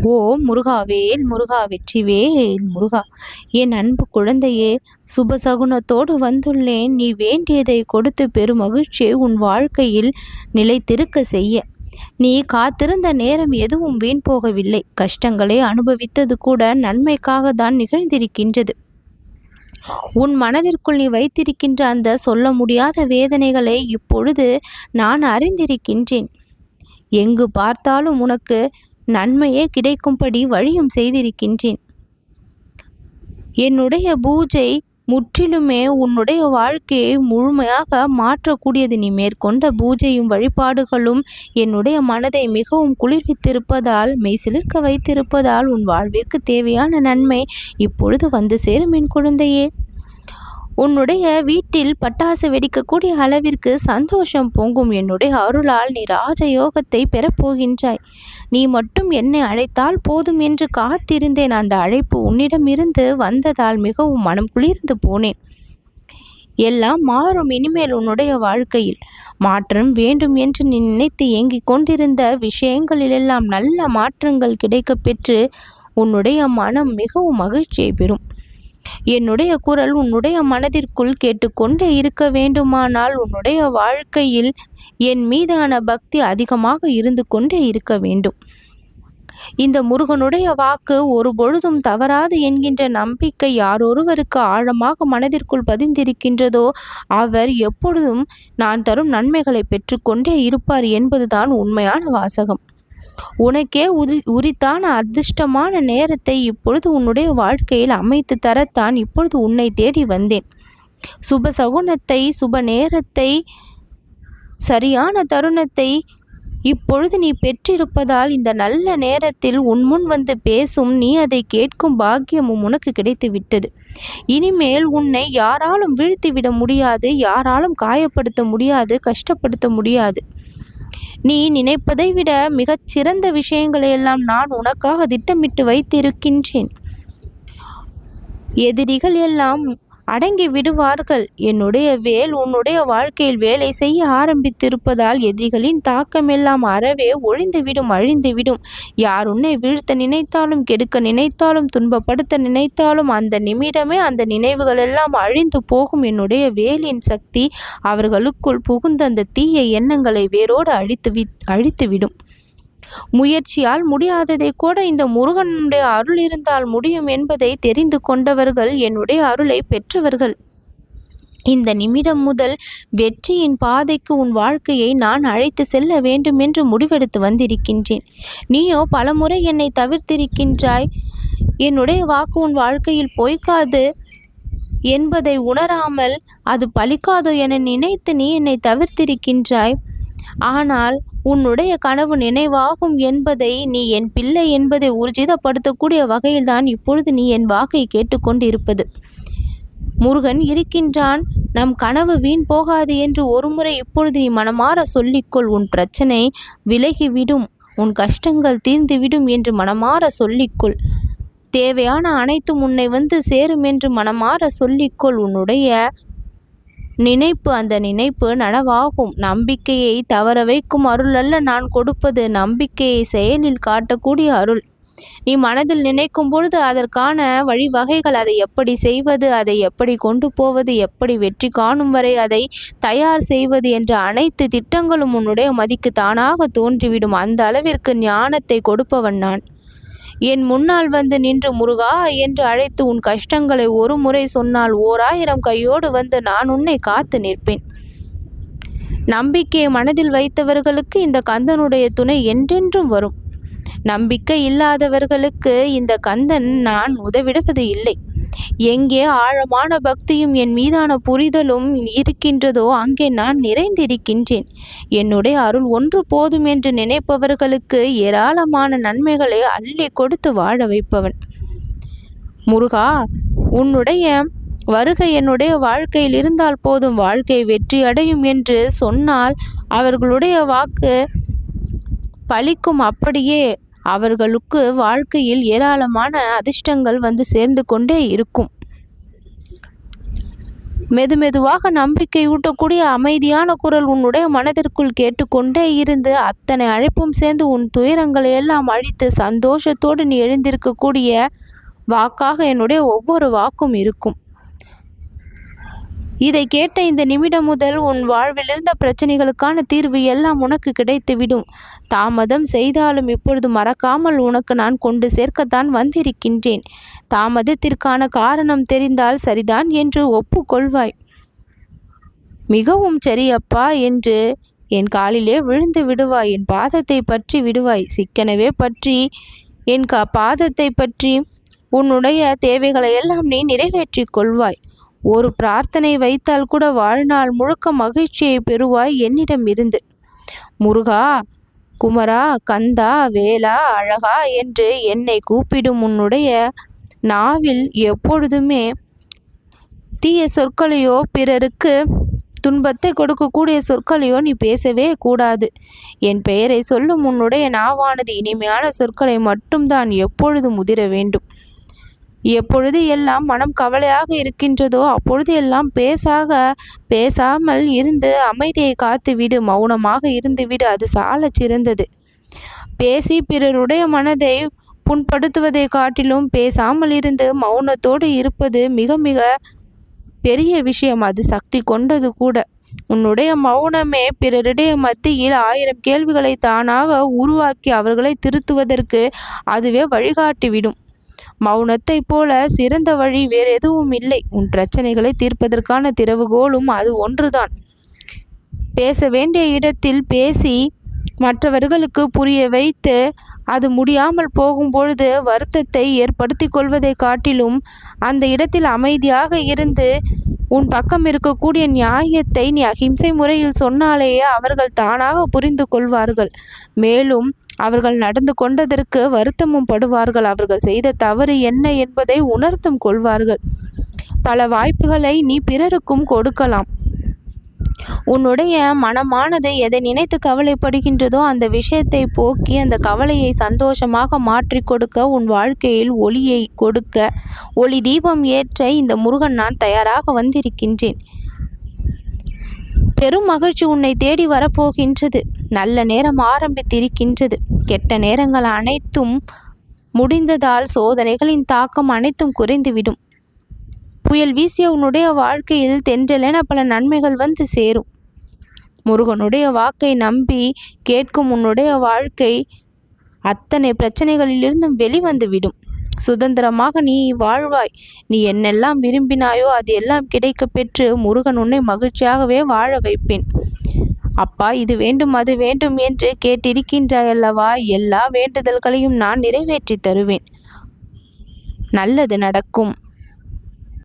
ஓ முருகாவேல் முருகா வெற்றிவேல் முருகா! என் அன்பு குழந்தையே, சுபசகுனத்தோடு வந்துள்ளேன். நீ வேண்டியதை கொடுத்து பெருமகிழ்ச்சியை உன் வாழ்க்கையில் நிலைத்திருக்க செய்ய. நீ காத்திருந்த நேரம் எதுவும் வீண் போகவில்லை. கஷ்டங்களை அனுபவித்தது கூட நன்மைக்காக தான் நிகழ்ந்திருக்கின்றது. உன் மனதிற்குள் நீ வைத்திருக்கின்ற அந்த சொல்ல முடியாத வேதனைகளை இப்பொழுது நான் அறிந்திருக்கின்றேன். எங்கு பார்த்தாலும் உனக்கு நன்மையே கிடைக்கும்படி வழியும் செய்திருக்கின்றேன். என்னுடைய பூஜை முற்றிலுமே உன்னுடைய வாழ்க்கையை முழுமையாக மாற்றக்கூடியது. நீ மேற்கொண்ட பூஜையும் வழிபாடுகளும் என்னுடைய மனதை மிகவும் குளிர்வித்திருப்பதால், மெய்சிலிர்க்க வைத்திருப்பதால் உன் வாழ்விற்கு தேவையான நன்மை இப்பொழுது வந்து சேரும் என் குழந்தையே. உன்னுடைய வீட்டில் பட்டாசு வெடிக்கக்கூடிய அளவிற்கு சந்தோஷம் பொங்கும். என்னுடைய அருளால் நீ ராஜயோகத்தை பெறப்போகின்றாய். நீ மட்டும் என்னை அழைத்தால் போதும் என்று காத்திருந்தேன். அந்த அழைப்பு உன்னிடமிருந்து வந்ததால் மிகவும் மனம் குளிர்ந்து போனேன். எல்லாம் மாறும் இனிமேல் உன்னுடைய வாழ்க்கையில். மாற்றம் வேண்டும் என்று நீ நினைத்து ஏங்கிக் கொண்டிருந்த விஷயங்களிலெல்லாம் நல்ல மாற்றங்கள் கிடைக்கப் பெற்று உன்னுடைய மனம் மிகவும் மகிழ்ச்சியை பெறும். என்னுடைய குரல் உன்னுடைய மனதிற்குள் கேட்டுக்கொண்டே இருக்க வேண்டுமானால் உன்னுடைய வாழ்க்கையில் என் மீதான பக்தி அதிகமாக இருந்து கொண்டே இருக்க வேண்டும். இந்த முருகனுடைய வாக்கு ஒரு பொழுதும் தவறாது என்கின்ற நம்பிக்கை யாரொருவருக்கு ஆழமாக மனதிற்குள் பதிந்திருக்கின்றதோ அவர் எப்பொழுதும் நான் தரும் நன்மைகளை பெற்றுக்கொண்டே இருப்பார் என்பதுதான் உண்மையான வாசகம். உனக்கே உரித்தான அதிர்ஷ்டமான நேரத்தை இப்பொழுது உன்னுடைய வாழ்க்கையில் அமைத்து தரத்தான் இப்பொழுது உன்னை தேடி வந்தேன். சுப சகுனத்தை, சுப நேரத்தை, சரியான தருணத்தை இப்பொழுது நீ பெற்றிருப்பதால் இந்த நல்ல நேரத்தில் உன்முன் வந்து பேசும் நீ அதை கேட்கும் பாக்கியமும் உனக்கு கிடைத்து விட்டது. இனிமேல் உன்னை யாராலும் வீழ்த்திவிட முடியாது, யாராலும் காயப்படுத்த முடியாது, கஷ்டப்படுத்த முடியாது. நீ நினைப்பதை விட மிகச் சிறந்த விஷயங்களை எல்லாம் நான் உனக்காக திட்டமிட்டு வைத்திருக்கின்றேன். எதிரிகள் எல்லாம் அடங்கி விடுவார்கள். என்னுடைய வேல் உன்னுடைய வாழ்க்கையில் வேலை செய்ய ஆரம்பித்திருப்பதால் எதிரிகளின் தாக்கமெல்லாம் அறவே ஒழிந்துவிடும், அழிந்துவிடும். யார் உன்னை வீழ்த்த நினைத்தாலும், கெடுக்க நினைத்தாலும், துன்பப்படுத்த நினைத்தாலும் அந்த நிமிடமே அந்த நினைவுகள் எல்லாம் அழிந்து போகும். என்னுடைய வேலின் சக்தி அவர்களுக்குள் புகுந்த அந்த தீய எண்ணங்களை வேரோடு அழித்துவிடும். முயற்சியால் முடியாததை கூட இந்த முருகனுடைய அருள் இருந்தால் முடியும் என்பதை தெரிந்து கொண்டவர்கள் என்னுடைய அருளை பெற்றவர்கள். இந்த நிமிடம் முதல் வெற்றியின் பாதைக்கு உன் வாழ்க்கையை நான் அழைத்து செல்ல வேண்டும் என்று முடிவெடுத்து வந்திருக்கின்றேன். நீயோ பலமுறை என்னை தவிர்த்திருக்கின்றாய். என்னுடைய வாக்கு உன் வாழ்க்கையில் பொய்க்காது என்பதை உணராமல் அது பலிக்காதோ என நினைத்து நீ என்னை தவிர்த்திருக்கின்றாய். ஆனால் உன்னுடைய கனவு நினைவாகும் என்பதை, நீ என் பிள்ளை என்பதை ஊர்ஜிதப்படுத்தக்கூடிய வகையில்தான் இப்பொழுது நீ என் வாக்கை கேட்டுக்கொண்டு இருப்பது. முருகன் இருக்கின்றான், நம் கனவு வீண் போகாது என்று ஒருமுறை இப்பொழுது நீ மனமாற சொல்லிக்கொள். உன் பிரச்சனை விலகிவிடும், உன் கஷ்டங்கள் தீர்ந்துவிடும் என்று மனமாற சொல்லிக்கொள். தேவையான அனைத்தும் உன்னை வந்து சேரும் என்று மனமாற சொல்லிக்கொள். உன்னுடைய நினைப்பு, அந்த நினைப்பு நனவாகும். நம்பிக்கையை தவற வைக்கும் அருள் அல்ல நான் கொடுப்பது, நம்பிக்கையை செயலில் காட்டக்கூடிய அருள். நீ மனதில் நினைக்கும் பொழுது அதற்கான வழிவகைகள், அதை எப்படி செய்வது, அதை எப்படி கொண்டு போவது, எப்படி வெற்றி காணும் வரை அதை தயார் செய்வது என்ற அனைத்து திட்டங்களும் உன்னுடைய மதிக்கு தானாக தோன்றிவிடும். அந்த அளவிற்கு ஞானத்தை கொடுப்பவன் நான். என் முன்னால் வந்து நின்று முருகா என்று அழைத்து உன் கஷ்டங்களை ஒரு முறை சொன்னால் 1000 கையோடு வந்து நான் உன்னை காத்து நிற்பேன். நம்பிக்கையை மனதில் வைத்தவர்களுக்கு இந்த கந்தனுடைய துணை என்றென்றும் வரும். நம்பிக்கை இல்லாதவர்களுக்கு இந்த கந்தன் நான் உதவிடுவது இல்லை. எங்கே ஆழமான பக்தியும் என் மீதான புரிதலும் இருக்கின்றதோ அங்கே நான் நிறைந்திருக்கின்றேன். என்னுடைய அருள் ஒன்று போதும் என்று நினைப்பவர்களுக்கு ஏராளமான நன்மைகளை அள்ளி கொடுத்து வாழ வைப்பவன். முருகா, உன்னுடைய வருகை என்னுடைய வாழ்க்கையில் இருந்தால் போதும், வாழ்க்கை வெற்றி அடையும் என்று சொன்னால் அவர்களுடைய வாக்கு பலிக்கும். அப்படியே அவர்களுக்கு வாழ்க்கையில் ஏராளமான அதிர்ஷ்டங்கள் வந்து சேர்ந்து கொண்டே இருக்கும். மெதுமெதுவாக நம்பிக்கை ஊட்டக்கூடிய அமைதியான குரல் உன்னுடைய மனதிற்குள் கேட்டுக்கொண்டே இருந்து அத்தனை அழைப்பும் சேர்ந்து உன் துயரங்களை எல்லாம் அழித்து சந்தோஷத்தோடு நீ எழுந்திருக்கக்கூடிய வாக்காக என்னுடைய ஒவ்வொரு வாக்கும் இருக்கும். இதை கேட்ட இந்த நிமிடம் முதல் உன் வாழ்வில் இருந்த பிரச்சனைகளுக்கான தீர்வு எல்லாம் உனக்கு கிடைத்துவிடும். தாமதம் செய்தாலும் இப்பொழுது மறக்காமல் உனக்கு நான் கொண்டு சேர்க்கத்தான் வந்திருக்கின்றேன். தாமதத்திற்கான காரணம் தெரிந்தால் சரிதான் என்று ஒப்புக்கொள்வாய். மிகவும் சரியப்பா என்று என் காலிலே விழுந்து விடுவாய். என் பாதத்தை பற்றி விடுவாய். சிக்கனவே பற்றி என் பாதத்தை பற்றி உன்னுடைய தேவைகளை எல்லாம் நீ நிறைவேற்றிக் கொள்வாய். ஒரு பிரார்த்தனை வைத்தால் கூட வாழ்நாள் முழுக்க மகிழ்ச்சியை பெறுவாய் என்னிடம் இருந்து. முருகா, குமரா, கந்தா, வேலா, அழகா என்று என்னை கூப்பிடும் உன்னுடைய நாவில் எப்பொழுதுமே தீய சொற்களையோ பிறருக்கு துன்பத்தை கொடுக்கக்கூடிய சொற்களையோ நீ பேசவே கூடாது. என் பெயரை சொல்லும் உன்னுடைய நாவானது இனிமையான சொற்களை மட்டும்தான் எப்பொழுதும் முதிர வேண்டும். எப்பொழுது எல்லாம் மனம் கவலையாக இருக்கின்றதோ அப்பொழுது எல்லாம் பேசாமல் இருந்து அமைதியை காத்துவிடு. மௌனமாக இருந்துவிடு. அது சாலச் சிறந்தது. பேசி பிறருடைய மனதை புண்படுத்துவதை காட்டிலும் பேசாமல் இருந்து மௌனத்தோடு இருப்பது மிக மிக பெரிய விஷயம். அது சக்தி கொண்டது கூட. உன்னுடைய மௌனமே பிறருடைய மத்தியில் 1000 கேள்விகளை தானாக உருவாக்கி அவர்களை திருத்துவதற்கு அதுவே வழிகாட்டிவிடும். மௌனத்தை போல சிறந்த வழி வேறு எதுவும் இல்லை. உன் பிரச்சனைகளை தீர்ப்பதற்கான திறவுகோலும் அது ஒன்றுதான். பேச வேண்டிய இடத்தில் பேசி மற்றவர்களுக்கு புரிய வைத்து அது முடியாமல் போகும்பொழுது வருத்தத்தை ஏற்படுத்தி கொள்வதை காட்டிலும் அந்த இடத்தில் அமைதியாக இருந்து உன் பக்கம் இருக்கக்கூடிய நியாயத்தை நீ அகிம்சை முறையில் சொன்னாலேயே அவர்கள் தானாக புரிந்து கொள்வார்கள். மேலும் அவர்கள் நடந்து கொண்டதற்கு வருத்தமும் படுவார்கள். அவர்கள் செய்த தவறு என்ன என்பதை உணர்த்தும் கொள்வார்கள். பல வாய்ப்புகளை நீ பிறருக்கும் கொடுக்கலாம். உன்னுடைய மனமானது எதை நினைத்து கவலைப்படுகின்றதோ அந்த விஷயத்தை போக்கி அந்த கவலையை சந்தோஷமாக மாற்றி கொடுக்க உன் வாழ்க்கையில் ஒளியை கொடுக்க ஒளி தீபம் ஏற்ற இந்த முருகன் நான் தயாராக வந்திருக்கின்றேன். பெரும் மகிழ்ச்சி உன்னை தேடி வரப்போகின்றது. நல்ல நேரம் ஆரம்பித்திருக்கின்றது. கெட்ட நேரங்கள் அனைத்தும் முடிந்ததால் சோதனைகளின் தாக்கம் அனைத்தும் குறைந்துவிடும். புயல் வீசிய உன்னுடைய வாழ்க்கையில் தென்றலென பல நன்மைகள் வந்து சேரும். முருகனுடைய வாக்கை நம்பி கேட்கும் உன்னுடைய வாழ்க்கை அத்தனை பிரச்சனைகளிலிருந்தும் வெளிவந்து விடும். சுதந்திரமாக நீ வாழ்வாய். நீ என்னெல்லாம் விரும்பினாயோ அது எல்லாம் கிடைக்க பெற்று முருகன் உன்னை மகிழ்ச்சியாகவே வாழ வைப்பேன். அப்பா, இது வேண்டும் அது வேண்டும் என்று கேட்டிருக்கின்றாயல்லவா, எல்லா வேண்டுதல்களையும் நான் நிறைவேற்றி தருவேன். நல்லது நடக்கும்.